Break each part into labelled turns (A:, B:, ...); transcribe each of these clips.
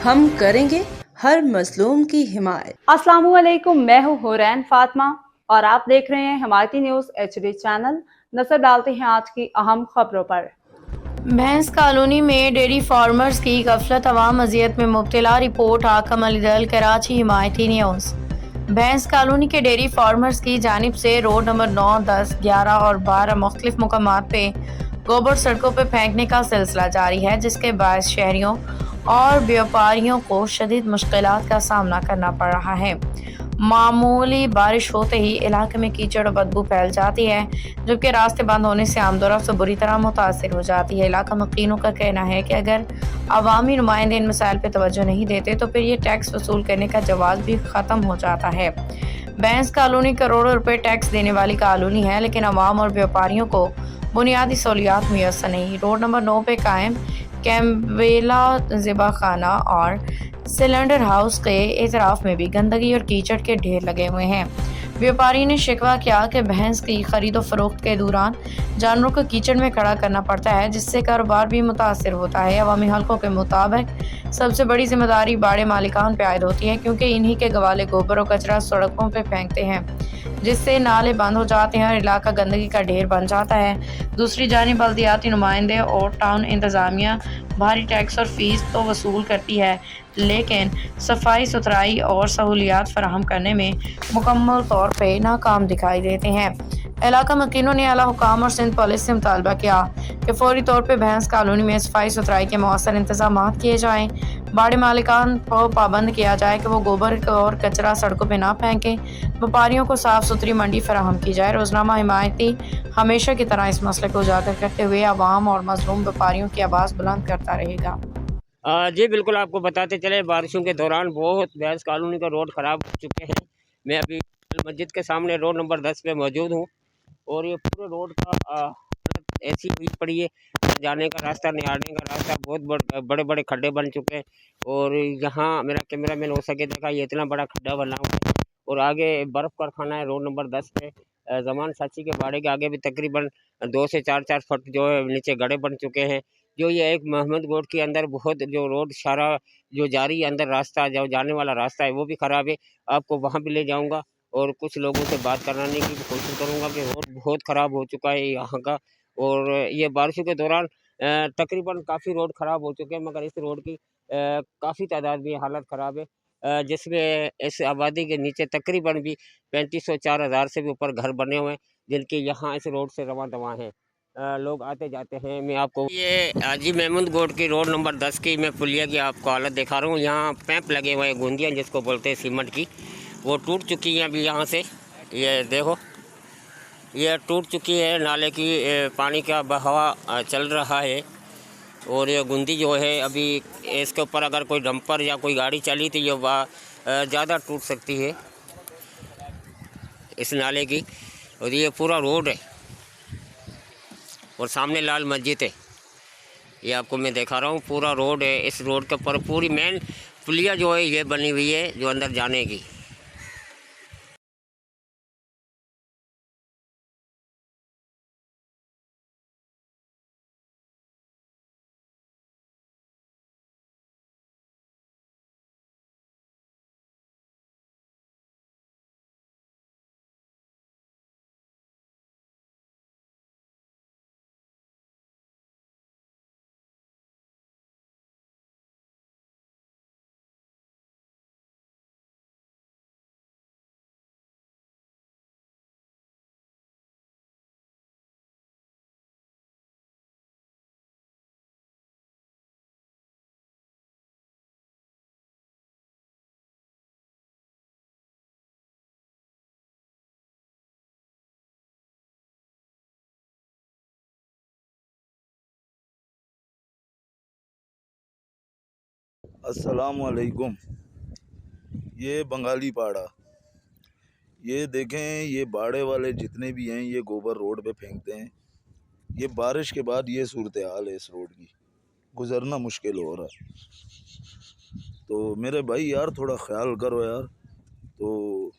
A: हम करेंगे हर मजलूम की हिमायत।
B: अस्सलामुअलैकुम, मैं हूँ हुरैन फातिमा और आप देख रहे हैं हिमायती न्यूज HD चैनल। नजर डालते हैं आज की अहम खबरों पर।
C: भैंस कॉलोनी में डेयरी फार्मर्स की गफलत अवाम अजियत में मुब्तला, रिपोर्ट हाकम अली दल, कराची। हिमायती न्यूज। भैंस कॉलोनी के डेयरी फार्मर्स की जानिब से रोड नंबर 9, 10, 11 और 12 मुख्तलिफ मुकामात पे गोबर सड़कों पर फेंकने का सिलसिला जारी है, जिसके बायस शहरियों और व्यापारियों को शदीद मुश्किलात का सामना करना पड़ रहा है। मामूली बारिश होते ही इलाके में कीचड़ और बदबू फैल जाती है, जबकि रास्ते बंद होने से आमदोरफ्त बुरी तरह मुतासिर हो जाती है। इलाका मकीनों का कहना है कि अगर अवामी नुमाइंदे इन मसाइल पर तवज्जो नहीं देते तो फिर ये टैक्स वसूल करने का जवाब भी ख़त्म हो जाता है। भैंस कॉलोनी करोड़ों रुपए टैक्स देने वाली कॉलोनी है, लेकिन अवाम और व्यापारियों को बुनियादी सहूलियात मुयस्सर नहीं। रोड नंबर 9 पे कायम कैम्बेला ज़िबा खाना और सिलेंडर हाउस के एतराफ में भी गंदगी और कीचड़ के ढेर लगे हुए हैं। व्यापारी ने शिकवा किया कि भैंस की खरीदो फरोख्त के दौरान जानवरों को कीचड़ में खड़ा करना पड़ता है, जिससे कारोबार भी मुतासिर होता है। अवामी हलकों के मुताबिक सबसे बड़ी जिम्मेदारी बाड़े मालिकान पे आयद होती है, क्योंकि इन्हीं के गवाले गोबर और कचरा सड़कों पे फेंकते हैं, जिससे नाले बंद हो जाते हैं और इलाका गंदगी का ढेर बन जाता है। दूसरी जानिब बल्दियाती नुमाइंदे और टाउन इंतजामिया भारी टैक्स और फीस तो वसूल करती है, लेकिन सफाई सुथराई और सहूलियात फराहम करने में मुकम्मल तौर पर नाकाम दिखाई देते हैं। इलाका मकीनों ने आला हुकाम और सिंध पुलिस से मुतालबा किया कि फौरी तौर पर भैंस कॉलोनी में सफाई सुथराई के मौसर इंतजाम किए जाएँ। बाड़े मालिकान को पाबंद किया जाए कि वो गोबर और कचरा सड़कों पर ना फेंकें। व्यापारियों को साफ सुथरी मंडी फराहम की जाए। रोजनामा हिमायती हमेशा की तरह इस मसले को उजागर करते हुए आवाम और मजलूम व्यापारियों की आवाज़ बुलंद करता रहेगा।
D: जी बिल्कुल, आपको बताते चले बारिशों के दौरान बहुत भैंस कॉलोनी का रोड ख़राब हो चुके हैं। मैं अभी मस्जिद के सामने रोड नंबर 10 पे मौजूद हूँ और ये पूरे रोड का हालत ऐसी हुई पड़ी है, जाने का रास्ता नहीं आने का रास्ता, बहुत बड़े बड़े खड्डे बन चुके हैं। और यहाँ मेरा कैमरा मैन हो सके देखा, ये इतना बड़ा खड्डा बना हुआ है और आगे बर्फ़ कारखाना है रोड नंबर 10 पे। जमान साची के बाड़े के आगे भी तकरीबन 2 से 4 फुट जो है नीचे गड्ढे बन चुके हैं। जो ये एक महमद गोड के अंदर बहुत जो रोड सारा जो जारी है अंदर रास्ता जो जाने वाला रास्ता है वो भी ख़राब है। आपको वहाँ भी ले जाऊँगा और कुछ लोगों से बात कराने की भी कोशिश करूँगा कि रोड बहुत ख़राब हो चुका है यहाँ का। और ये बारिशों के दौरान तकरीबन काफ़ी रोड ख़राब हो चुके हैं, मगर इस रोड की काफ़ी तादाद में हालत ख़राब है, जिसमें इस आबादी के नीचे तकरीबन भी 3500-4000 से भी ऊपर घर बने हुए हैं, जिनके यहाँ इस रोड से रवां दवां हैं। लोग आते जाते हैं। मैं आपको ये हाजी महमूद गोड की रोड नंबर 10 की मैं पुलिया की आपको हालत दिखा रहा हूँ। यहाँ पैप लगे हुए हैं, गूंदियाँ जिसको बोलते हैं सीमेंट की, वो टूट चुकी हैं अभी यहाँ से। ये देखो, ये टूट चुकी है, नाले की पानी का बहावा चल रहा है और ये गुंदी जो है अभी इसके ऊपर अगर कोई डंपर या कोई गाड़ी चली तो ये ज़्यादा टूट सकती है इस नाले की। और ये पूरा रोड है और सामने लाल मस्जिद है, ये आपको मैं दिखा रहा हूँ। पूरा रोड है, इस रोड के ऊपर पूरी मेन पुलिया जो है ये बनी हुई है जो अंदर जाने की।
E: अस्सलामुअलैकुम। ये बंगाली पाड़ा, ये देखें, ये बाड़े वाले जितने भी हैं ये गोबर रोड पे फेंकते हैं। ये बारिश के बाद ये सूरत हाल है इस रोड की, गुज़रना मुश्किल हो रहा है। तो मेरे भाई यार थोड़ा ख्याल करो यार। तो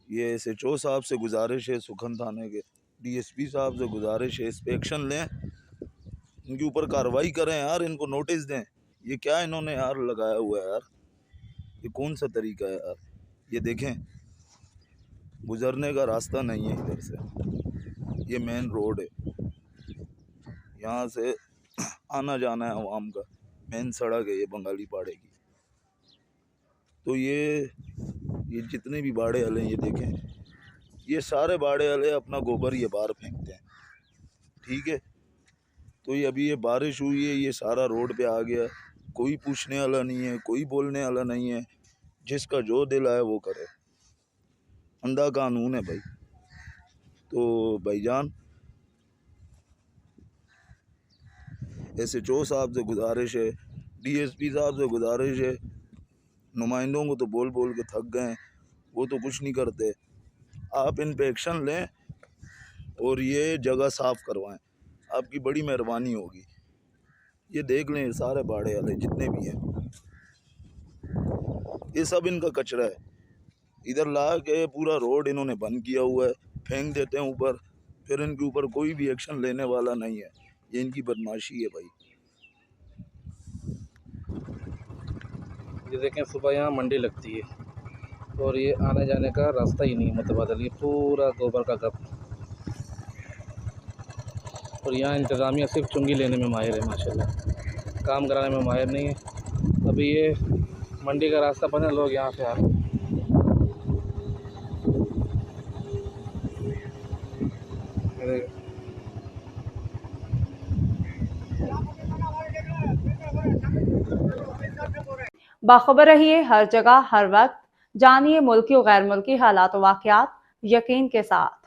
E: ये SHO साहब से गुजारिश है, सुखन थाने के DSP साहब से गुजारिश है, इस पे एक्शन लें, इनके ऊपर कार्रवाई करें यार, इनको नोटिस दें। ये क्या इन्होंने यार लगाया हुआ है यार, ये कौन सा तरीका है यार। ये देखें, गुजरने का रास्ता नहीं है इधर से, ये मेन रोड है, यहाँ से आना जाना है आवाम का, मेन सड़क है ये बंगाली पाड़े की। तो ये जितने भी बाड़े वाले हैं, ये देखें, ये सारे बाड़े वाले अपना गोबर ये बाहर फेंकते हैं, ठीक है। तो ये अभी ये बारिश हुई है, ये सारा रोड पे आ गया, कोई पूछने वाला नहीं है, कोई बोलने वाला नहीं है, जिसका जो दिल आए वो करे, अंधा कानून है भाई। तो भाईजान, SHO साहब से गुजारिश है, DSP साहब से गुजारिश है, नुमाइंदों को तो बोल बोल के थक गए हैं, वो तो कुछ नहीं करते, आप इन पे एक्शन लें और ये जगह साफ़ करवाएं, आपकी बड़ी मेहरबानी होगी। ये देख लें, सारे बाड़े वाले जितने भी हैं, ये सब इनका कचरा है, इधर ला के पूरा रोड इन्होंने बंद किया हुआ है, फेंक देते हैं ऊपर, फिर इनके ऊपर कोई भी एक्शन लेने वाला नहीं है। ये इनकी बदमाशी है भाई।
F: ये देखें, सुबह यहाँ मंडी लगती है और ये आने जाने का रास्ता ही नहीं मुतबादल, ये पूरा गोबर का गप। और यहाँ इंतज़ामिया सिर्फ चुंगी लेने में माहिर है माशाल्लाह, काम कराने में माहिर नहीं है। अभी ये मंडी का रास्ता बने, लोग यहाँ से आ रहे हैं।
B: बाखबर रहिए हर जगह हर वक्त, जानिए मुल्की और गैर मुल्की हालात व वाक़यात यकीन के साथ।